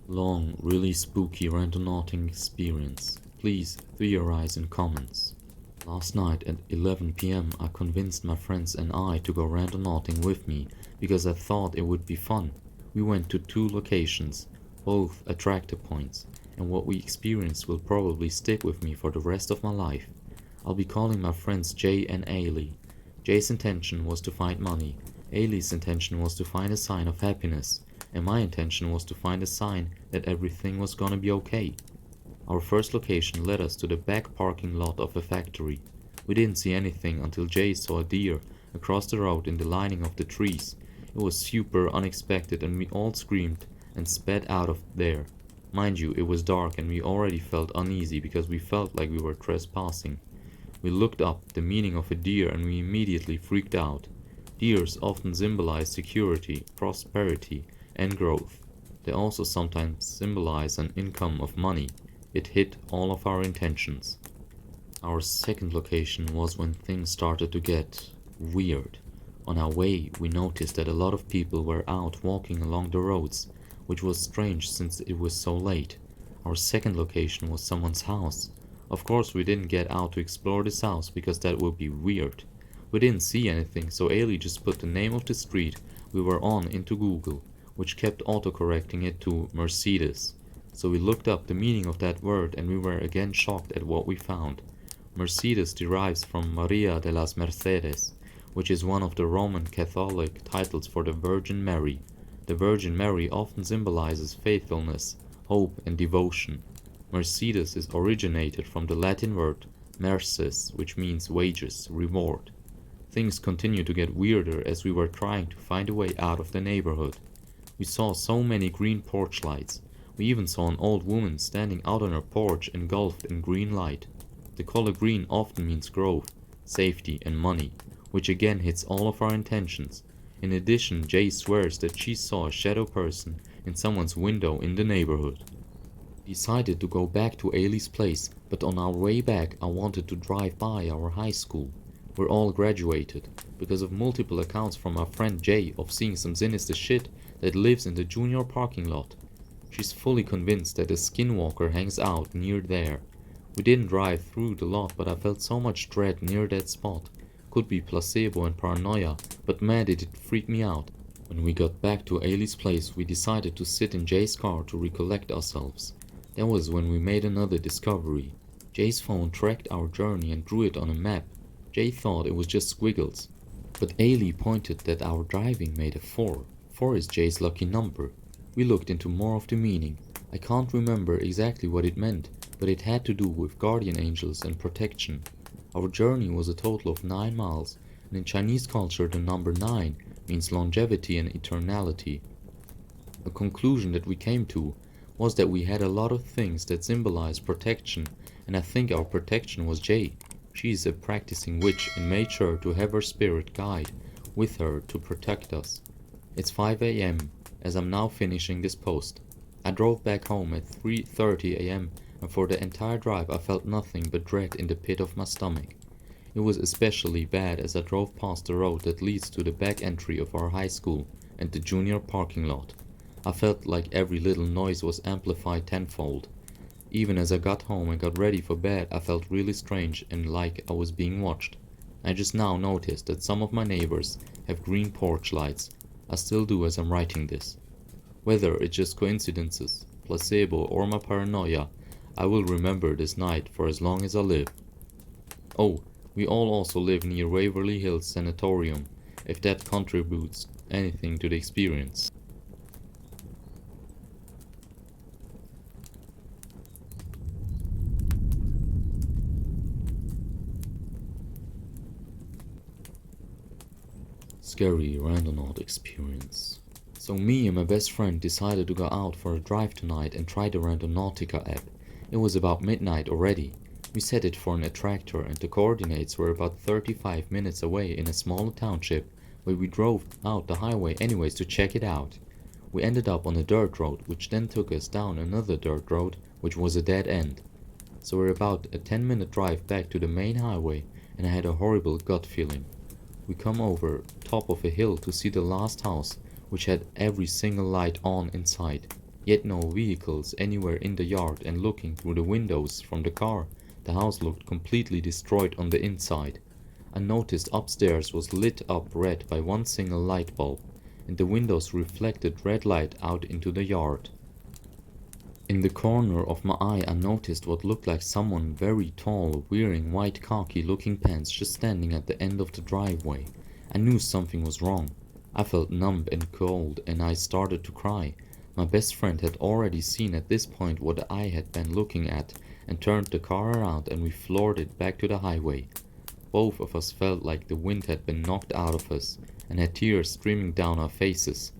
Long, really spooky randonauting experience. Please theorize in comments. Last night at 11 p.m. I convinced my friends and I to go randonauting with me because I thought it would be fun. We went to two locations, both attractor points, and what we experienced will probably stick with me for the rest of my life. I'll be calling my friends Jay and Ailey. Jay's intention was to find money, Ailey's intention was to find a sign of happiness, and my intention was to find a sign that everything was gonna be okay. Our first location led us to the back parking lot of a factory. We didn't see anything until Jay saw a deer across the road in the lining of the trees. It was super unexpected and we all screamed and sped out of there. Mind you, it was dark and we already felt uneasy because we felt like we were trespassing. We looked up the meaning of a deer and we immediately freaked out. Deers often symbolize security, prosperity, and growth. They also sometimes symbolize an income of money. It hit all of our intentions. Our second location was when things started to get weird. On our way, we noticed that a lot of people were out walking along the roads, which was strange since it was so late. Our second location was someone's house. Of course, we didn't get out to explore this house because that would be weird. We didn't see anything, so Ailey just put the name of the street we were on into Google, which kept autocorrecting it to Mercedes. So we looked up the meaning of that word and we were again shocked at what we found. Mercedes derives from Maria de las Mercedes, which is one of the Roman Catholic titles for the Virgin Mary. The Virgin Mary often symbolizes faithfulness, hope, and devotion. Mercedes is originated from the Latin word merces, which means wages, reward. Things continued to get weirder as we were trying to find a way out of the neighborhood. We saw so many green porch lights. We even saw an old woman standing out on her porch engulfed in green light. The color green often means growth, safety, and money, which again hits all of our intentions. In addition, Jay swears that she saw a shadow person in someone's window in the neighborhood. We decided to go back to Ailey's place, but on our way back I wanted to drive by our high school. We're all graduated, because of multiple accounts from our friend Jay of seeing some sinister shit that lives in the junior parking lot. She's fully convinced that a skinwalker hangs out near there. We didn't drive through the lot, but I felt so much dread near that spot. Could be placebo and paranoia, but man did it freak me out. When we got back to Ailey's place, we decided to sit in Jay's car to recollect ourselves. That was when we made another discovery. Jay's phone tracked our journey and drew it on a map. Jay thought it was just squiggles, but Ailey pointed that our driving made a 4. 4 is Jay's lucky number. We looked into more of the meaning. I can't remember exactly what it meant, but it had to do with guardian angels and protection. Our journey was a total of 9 miles, and in Chinese culture the number 9 means longevity and eternality. A conclusion that we came to was that we had a lot of things that symbolized protection, and I think our protection was Jay. She is a practicing witch and made sure to have her spirit guide with her to protect us. It's 5 a.m. as I'm now finishing this post. I drove back home at 3:30 a.m. and for the entire drive I felt nothing but dread in the pit of my stomach. It was especially bad as I drove past the road that leads to the back entry of our high school and the junior parking lot. I felt like every little noise was amplified tenfold. Even as I got home and got ready for bed, I felt really strange and like I was being watched. I just now noticed that some of my neighbors have green porch lights. I still do as I'm writing this. Whether it's just coincidences, placebo, or my paranoia, I will remember this night for as long as I live. Oh, we all also live near Waverly Hills Sanatorium, if that contributes anything to the experience. Scary Randonautica experience. So me and my best friend decided to go out for a drive tonight and try the Randomnautica app. It was about midnight already. We set it for an attractor and the coordinates were about 35 minutes away in a smaller township where we drove out the highway anyways to check it out. We ended up on a dirt road which then took us down another dirt road which was a dead end. So we're about a 10-minute drive back to the main highway and I had a horrible gut feeling. We come over top of a hill to see the last house, which had every single light on inside. yet no vehicles anywhere in the yard, and looking through the windows from the car, the house looked completely destroyed on the inside. I noticed upstairs was lit up red by one single light bulb, and the windows reflected red light out into the yard. In the corner of my eye I noticed what looked like someone very tall wearing white khaki looking pants just standing at the end of the driveway. I knew something was wrong. I felt numb and cold and I started to cry. My best friend had already seen at this point what I had been looking at and turned the car around and we floored it back to the highway. Both of us felt like the wind had been knocked out of us and had tears streaming down our faces.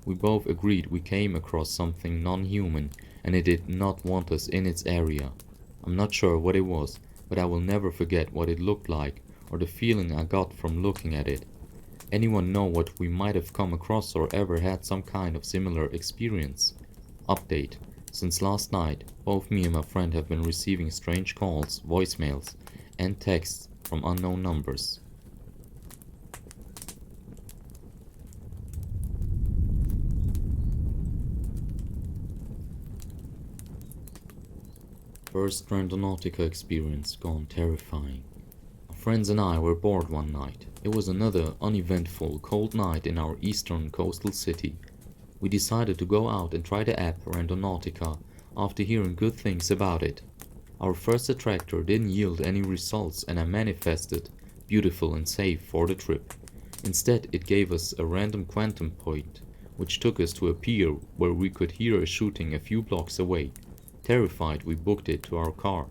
We both agreed we came across something non-human and it did not want us in its area. I'm not sure what it was, but I will never forget what it looked like or the feeling I got from looking at it. Anyone know what we might have come across or ever had some kind of similar experience? Update. Since last night, both me and my friend have been receiving strange calls, voicemails, and texts from unknown numbers. First Randonautica experience gone terrifying. My friends and I were bored one night. It was another uneventful, cold night in our eastern coastal city. We decided to go out and try the app Randonautica after hearing good things about it. Our first attractor didn't yield any results and I manifested beautiful and safe for the trip. Instead, it gave us a random quantum point, which took us to a pier where we could hear a shooting a few blocks away. Terrified, we booked it to our car.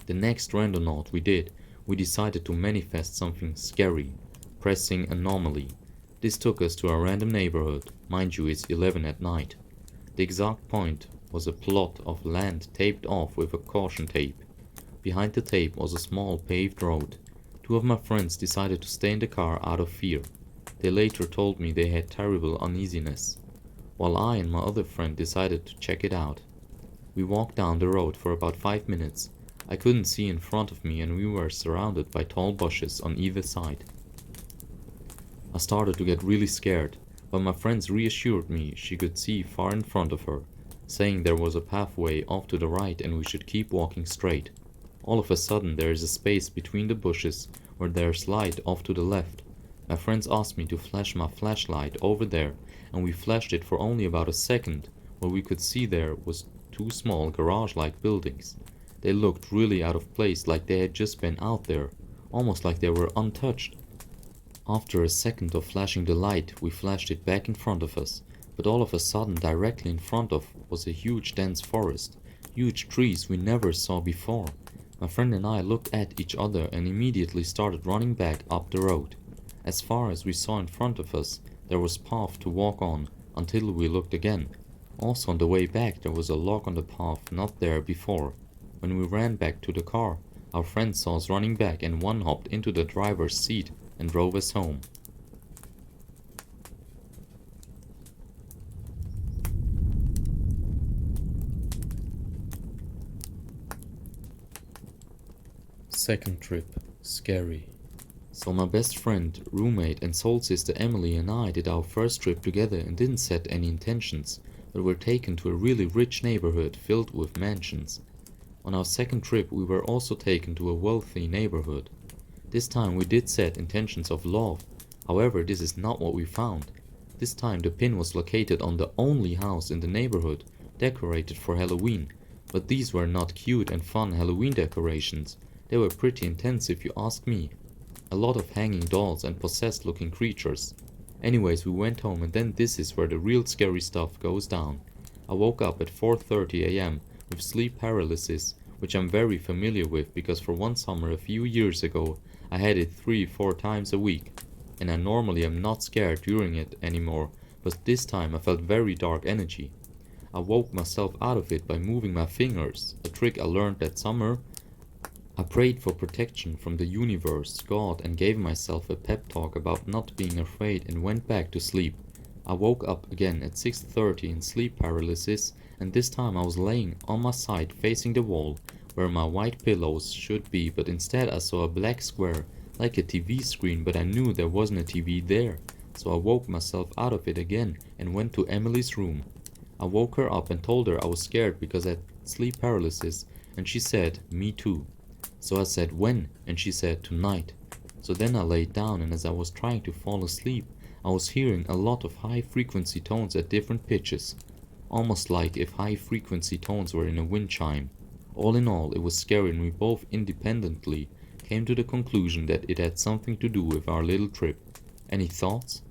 The next randonaut we decided to manifest something scary, pressing anomaly. This took us to a random neighborhood, mind you it's 11 at night. The exact point was a plot of land taped off with a caution tape. Behind the tape was a small paved road. Two of my friends decided to stay in the car out of fear. They later told me they had terrible uneasiness, while I and my other friend decided to check it out. We walked down the road for about 5 minutes. I couldn't see in front of me and we were surrounded by tall bushes on either side. I started to get really scared, but my friends reassured me she could see far in front of her, saying there was a pathway off to the right and we should keep walking straight. All of a sudden there is a space between the bushes where there's light off to the left. My friends asked me to flash my flashlight over there and we flashed it for only about a second. What we could see there was two small garage-like buildings. They looked really out of place, like they had just been out there, almost like they were untouched. After a second of flashing the light, we flashed it back in front of us, but all of a sudden directly in front of was a huge dense forest, huge trees we never saw before. My friend and I looked at each other and immediately started running back up the road. As far as we saw in front of us, there was path to walk on until we looked again. Also on the way back there was a log on the path not there before. When we ran back to the car, our friend saw us running back and one hopped into the driver's seat and drove us home. Second trip. Scary. So my best friend, roommate and soul sister Emily and I did our first trip together and didn't set any intentions, but were taken to a really rich neighborhood filled with mansions. On our second trip we were also taken to a wealthy neighborhood. This time we did set intentions of love, however this is not what we found. This time the pin was located on the only house in the neighborhood decorated for Halloween, but these were not cute and fun Halloween decorations, they were pretty intense if you ask me. A lot of hanging dolls and possessed looking creatures. Anyways, we went home and then this is where the real scary stuff goes down. I woke up at 4:30 AM with sleep paralysis, which I'm very familiar with because for one summer a few years ago I had it 3-4 times a week, and I normally am not scared during it anymore, but this time I felt very dark energy. I woke myself out of it by moving my fingers, a trick I learned that summer. I prayed for protection from the universe, God, and gave myself a pep talk about not being afraid and went back to sleep. I woke up again at 6:30 in sleep paralysis, and this time I was laying on my side facing the wall where my white pillows should be, but instead I saw a black square like a TV screen, but I knew there wasn't a TV there, so I woke myself out of it again and went to Emily's room. I woke her up and told her I was scared because I had sleep paralysis, and she said, "Me too." So I said, "When?" And she said, "Tonight." So then I laid down, and as I was trying to fall asleep, I was hearing a lot of high frequency tones at different pitches, almost like if high frequency tones were in a wind chime. All in all, it was scary, and we both independently came to the conclusion that it had something to do with our little trip. Any thoughts?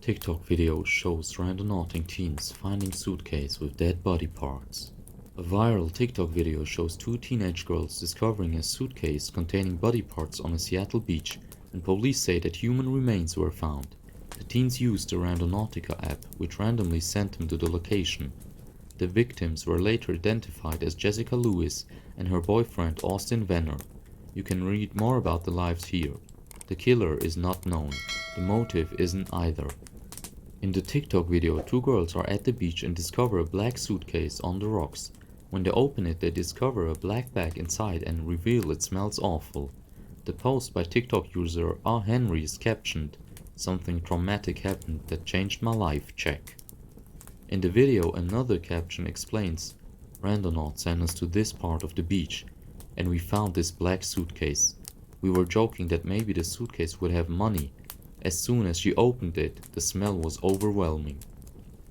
TikTok video shows randonauting teens finding suitcase with dead body parts. A viral TikTok video shows two teenage girls discovering a suitcase containing body parts on a Seattle beach, and police say that human remains were found. The teens used the Randonautica app, which randomly sent them to the location. The victims were later identified as Jessica Lewis and her boyfriend Austin Venner. You can read more about the lives here. The killer is not known. The motive isn't either. In the TikTok video, two girls are at the beach and discover a black suitcase on the rocks. When they open it, they discover a black bag inside and reveal it smells awful. The post by TikTok user Henry is captioned, "Something traumatic happened that changed my life, check." In the video, another caption explains, "Randonaut sent us to this part of the beach, and we found this black suitcase. We were joking that maybe the suitcase would have money. As soon as she opened it, the smell was overwhelming."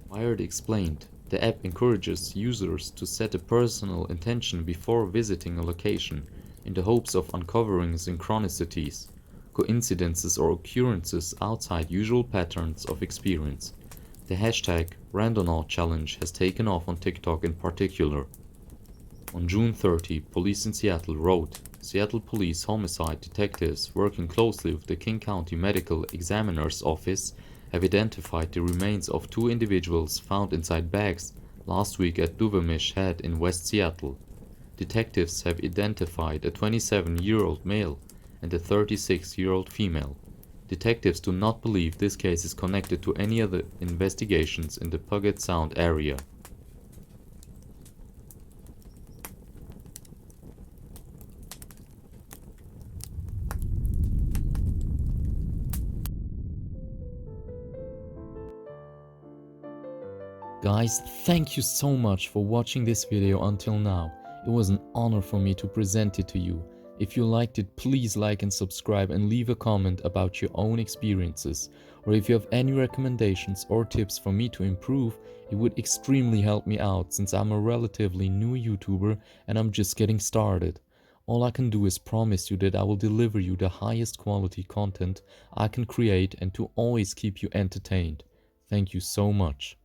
Wired explained, the app encourages users to set a personal intention before visiting a location in the hopes of uncovering synchronicities, coincidences or occurrences outside usual patterns of experience. The hashtag Randonaut challenge has taken off on TikTok in particular. On June 30, police in Seattle wrote, "Seattle Police homicide detectives working closely with the King County Medical Examiner's Office have identified the remains of two individuals found inside bags last week at Duwamish Head in West Seattle. Detectives have identified a 27-year-old male and a 36-year-old female. Detectives do not believe this case is connected to any other investigations in the Puget Sound area." Guys, thank you so much for watching this video until now. It was an honor for me to present it to you. If you liked it, please like and subscribe and leave a comment about your own experiences. Or if you have any recommendations or tips for me to improve, it would extremely help me out since I'm a relatively new YouTuber and I'm just getting started. All I can do is promise you that I will deliver you the highest quality content I can create and to always keep you entertained. Thank you so much.